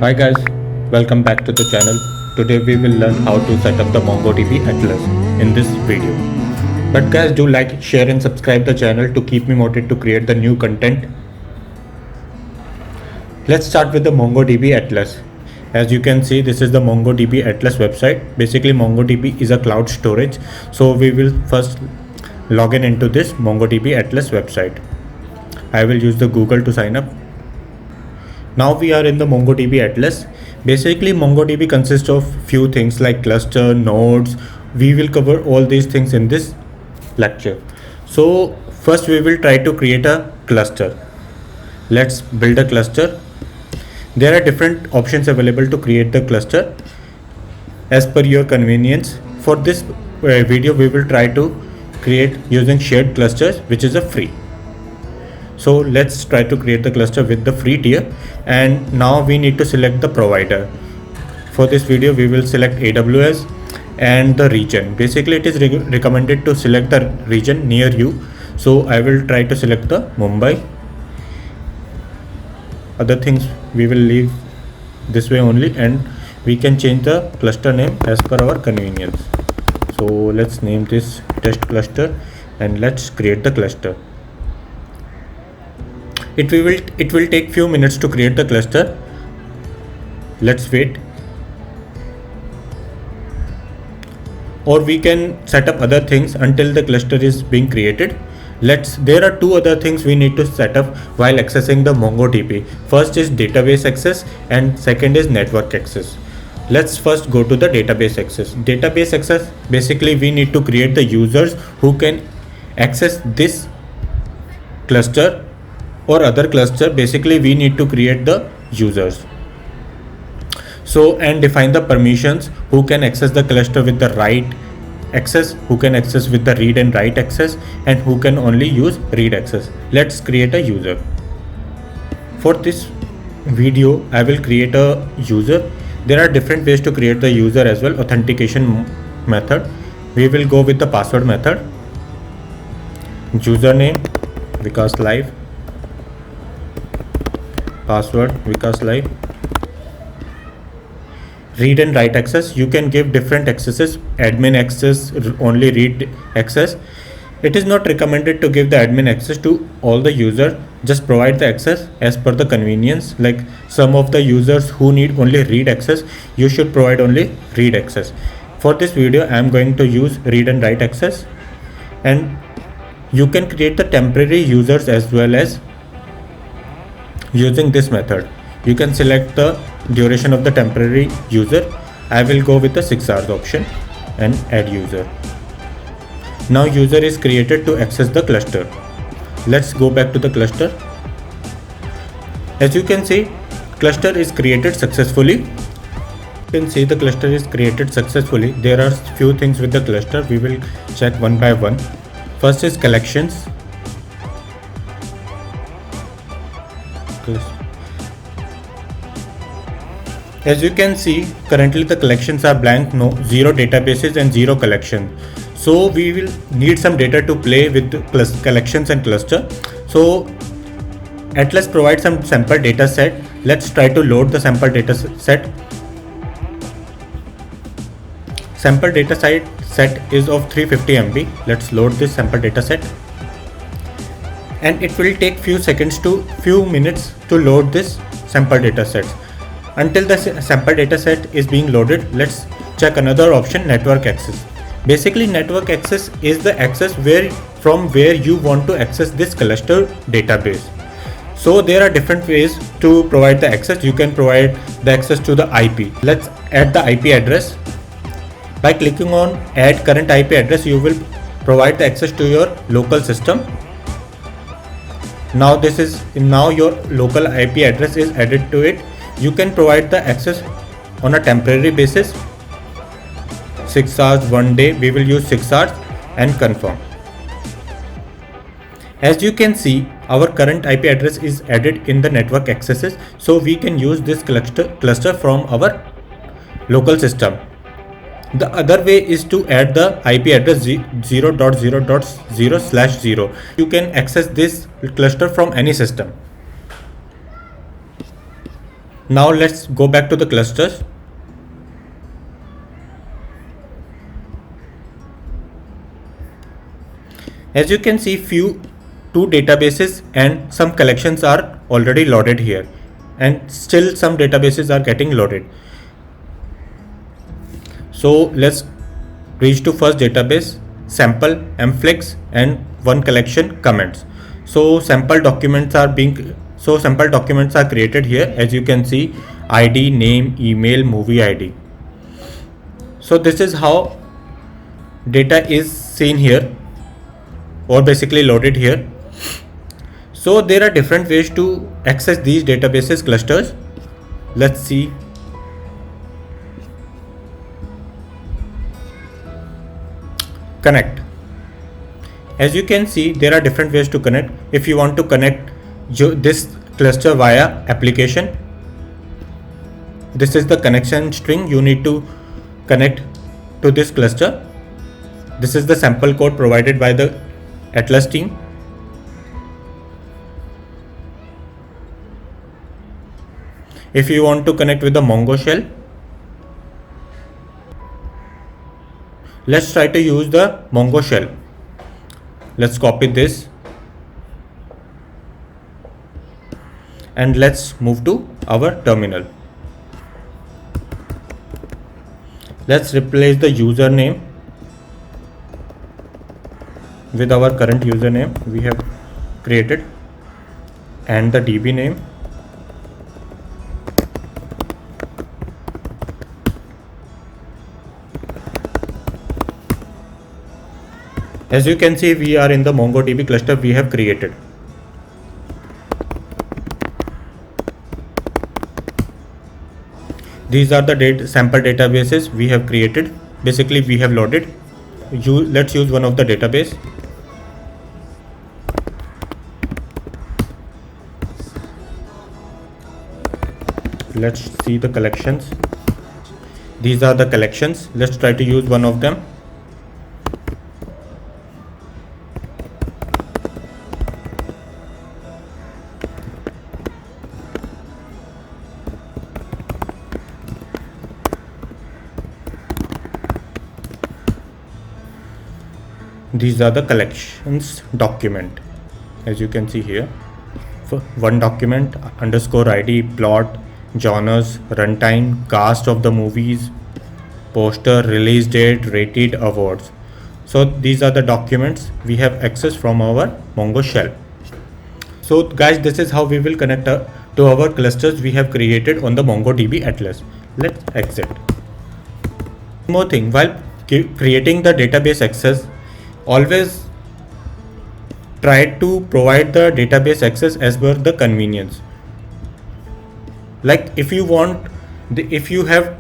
Hi guys, welcome back to the channel. Today we will learn how to set up the MongoDB Atlas in this video. But guys, do like, share and subscribe the channel to keep me motivated to create the new content. Let's start with the MongoDB Atlas. As you can see, this is the MongoDB Atlas website. Basically MongoDB is a cloud storage. So we will first log in into this MongoDB Atlas website. I will use the Google to sign up. Now we are in the MongoDB Atlas. Basically MongoDB consists of few things like cluster, nodes. We will cover all these things in this lecture. So first we will try to create a cluster. Let's build a cluster. There are different options available to create the cluster as per your convenience. For this video we will try to create using shared clusters, which is a free. So let's try to create the cluster with the free tier, and now we need to select the provider. For this video we will select AWS and the region. Basically it is recommended to select the region near you, so I will try to select the Mumbai. Other things we will leave this way only, and we can change the cluster name as per our convenience. So let's name this test cluster and let's create the cluster. It will take few minutes to create the cluster. Let's wait. Or we can set up other things until the cluster is being created. There are two other things we need to set up while accessing the MongoDB. First is database access and second is network access. Let's first go to the database access. Database access, basically we need to create the users who can access this cluster or other cluster. Basically we need to create the users. So and define the permissions, who can access the cluster with the write access, who can access with the read and write access, and who can only use read access. Let's create a user. For this video I will create a user. There are different ways to create the user as well. Authentication method, we will go with the password method. Username Vikas Live, password Vikas Live. Read and write access, you can give different accesses: admin access, only read access. It is not recommended to give the admin access to all the users. Just provide the access as per the convenience. Like some of the users who need only read access, you should provide only read access. For this video I am going to use read and write access, and you can create the temporary users as well as using this method. You can select the duration of the temporary user. I will go with the 6 hours option and add user. Now user is created to access the cluster. Let's go back to the cluster. As you can see, cluster is created successfully. You can see the cluster is created successfully. There are few things with the cluster. We will check one by one. First is collections. As you can see, currently the collections are blank, zero databases and zero collection. So we will need some data to play with collections and cluster. So Atlas provides some sample data set. Let's try to load the sample data set. Sample data set is of 350 MB. Let's load this sample data set. And it will take few minutes to load this sample data set. Until the sample data set is being loaded, let's check another option, network access. Basically network access is the access from where you want to access this cluster database. So there are different ways to provide the access. You can provide the access to the IP. Let's add the IP address. By clicking on add current IP address, you will provide the access to your local system. Now your local IP address is added to it. You can provide the access on a temporary basis. 6 hours, 1 day, we will use 6 hours and confirm. As you can see, our current IP address is added in the network accesses, so we can use this cluster from our local system. The other way is to add the IP address 0.0.0/0. You can access this cluster from any system. Now let's go back to the clusters. As you can see, two databases and some collections are already loaded here, and still some databases are getting loaded. So let's reach to first database, sample, mflix, and one collection comments. So sample documents are created here. As you can see, ID, name, email, movie ID. So this is how data is seen here, or basically loaded here. So there are different ways to access these databases clusters. Let's see. Connect. As you can see, there are different ways to connect. If you want to connect this cluster via application, this is the connection string you need to connect to this cluster. This is the sample code provided by the Atlas team. If you want to connect with the Mongo shell, let's try to use the Mongo shell. Let's copy this and let's move to our terminal. Let's replace the username with our current username we have created and the DB name. As you can see, we are in the MongoDB cluster we have created. These are the sample databases we have created. Basically, we have loaded. Let's use one of the database. Let's see the collections. These are the collections. Let's try to use one of them. These are the collections document. As you can see here, for one document, underscore ID, plot, genres, runtime, cast of the movies, poster, release date, rated, awards. So these are the documents we have access from our Mongo shell. So guys, this is how we will connect to our clusters we have created on the MongoDB Atlas. Let's exit. One more thing, while creating the database access, always try to provide the database access as per the convenience. Like if you have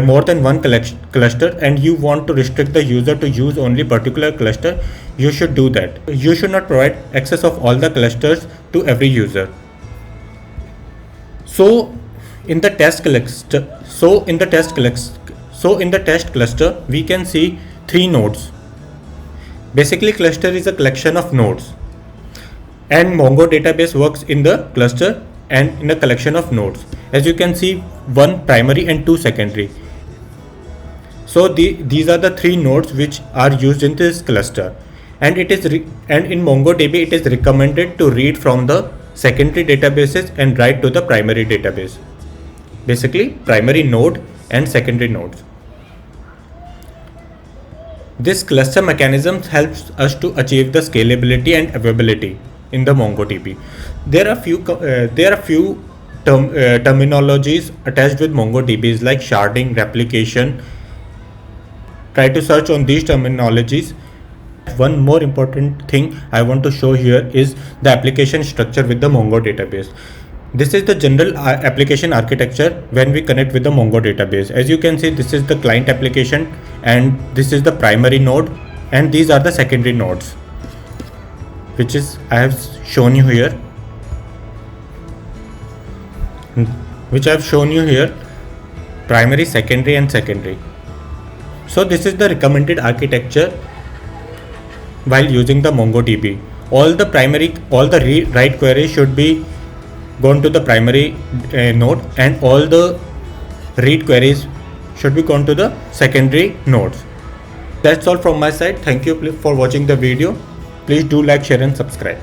more than one cluster and you want to restrict the user to use only particular cluster, you should do that. You should not provide access of all the clusters to every user. So in the test cluster we can see 3 nodes. Basically, cluster is a collection of nodes, and Mongo database works in the cluster and in a collection of nodes. As you can see, 1 primary and 2 secondary. So these are the 3 nodes which are used in this cluster, and in MongoDB it is recommended to read from the secondary databases and write to the primary database. Basically, primary node and secondary nodes. This cluster mechanism helps us to achieve the scalability and availability in the MongoDB. There are few terminologies attached with MongoDBs like sharding, replication. Try to search on these terminologies. One more important thing I want to show here is the application structure with the Mongo database. This is the general application architecture when we connect with the Mongo database. As you can see, this is the client application and this is the primary node, and these are the secondary nodes, which is I have shown you here. Primary, secondary and secondary. So this is the recommended architecture while using the MongoDB. All the write queries should be gone to the primary node, and all the read queries should be gone to the secondary nodes. That's all from my side. Thank you for watching the video. Please do like, share and subscribe.